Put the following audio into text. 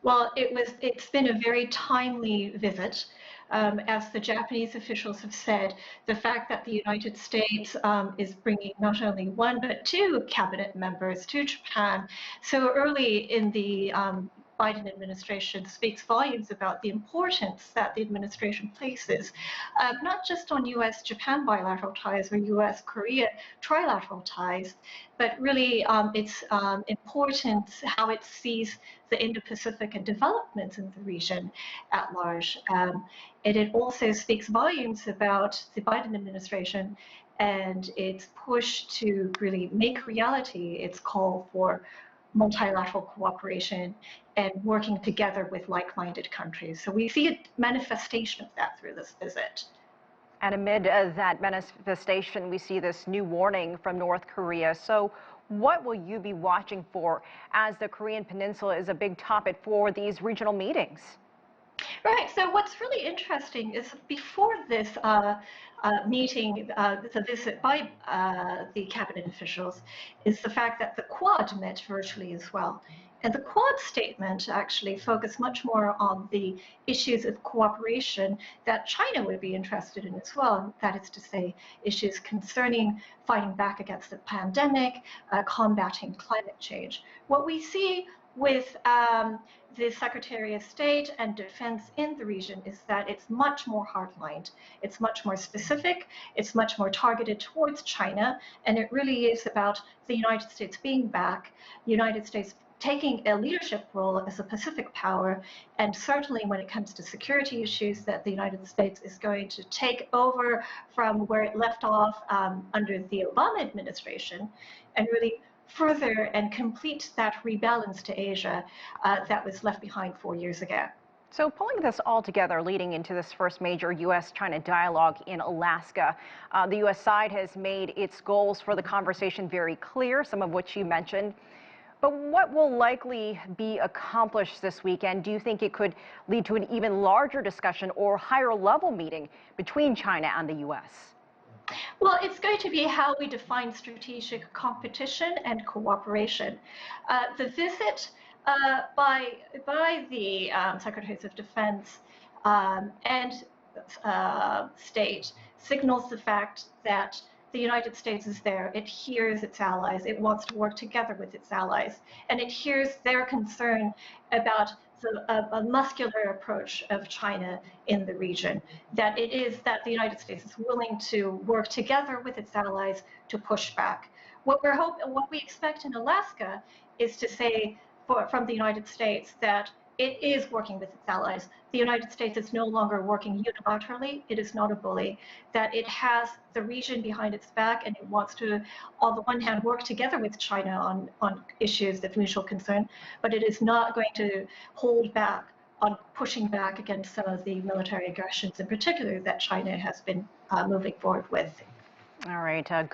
Well, it's been a very timely visit. As the Japanese officials have said, the fact that the United States is bringing not only one but two cabinet members to Japan so early in the Biden administration speaks volumes about the importance that the administration places, not just on U.S.-Japan bilateral ties or U.S.-Korea trilateral ties, but really its importance, how it sees the Indo-Pacific and developments in the region at large. And it also speaks volumes about the Biden administration and its push to really make reality its call for multilateral cooperation and working together with like-minded countries. So we see a manifestation of that through this visit. And amid that manifestation, we see this new warning from North Korea. So what will you be watching for, as the Korean Peninsula is a big topic for these regional meetings? Right. So what's really interesting is before this meeting, the visit by the cabinet officials, is the fact that the Quad met virtually as well. And the Quad statement actually focused much more on the issues of cooperation that China would be interested in as well. And that is to say, issues concerning fighting back against the pandemic, combating climate change. What we see with the Secretary of State and Defense in the region is that it's much more hardlined, it's much more specific, it's much more targeted towards China, and it really is about the United States being back, the United States taking a leadership role as a Pacific power, and certainly when it comes to security issues, that the United States is going to take over from where it left off under the Obama administration and really further and complete that rebalance to Asia that was left behind 4 years ago. So pulling this all together, leading into this first major U.S.-China dialogue in Alaska, the U.S. side has made its goals for the conversation very clear, some of which you mentioned. But what will likely be accomplished this weekend? Do you think it could lead to an even larger discussion or higher level meeting between China and the U.S.? Well, it's going to be how we define strategic competition and cooperation. The visit by the Secretaries of Defense and State signals the fact that the United States is there. It hears its allies. It wants to work together with its allies. And it hears their concern about a muscular approach of China in the region, that it is that the United States is willing to work together with its allies to push back. What we expect in Alaska is to say from the United States that it is working with its allies. The United States is no longer working unilaterally. It is not a bully. That it has the region behind its back, and it wants to, on the one hand, work together with China on issues of mutual concern, but it is not going to hold back on pushing back against some of the military aggressions in particular that China has been moving forward with. All right. Good.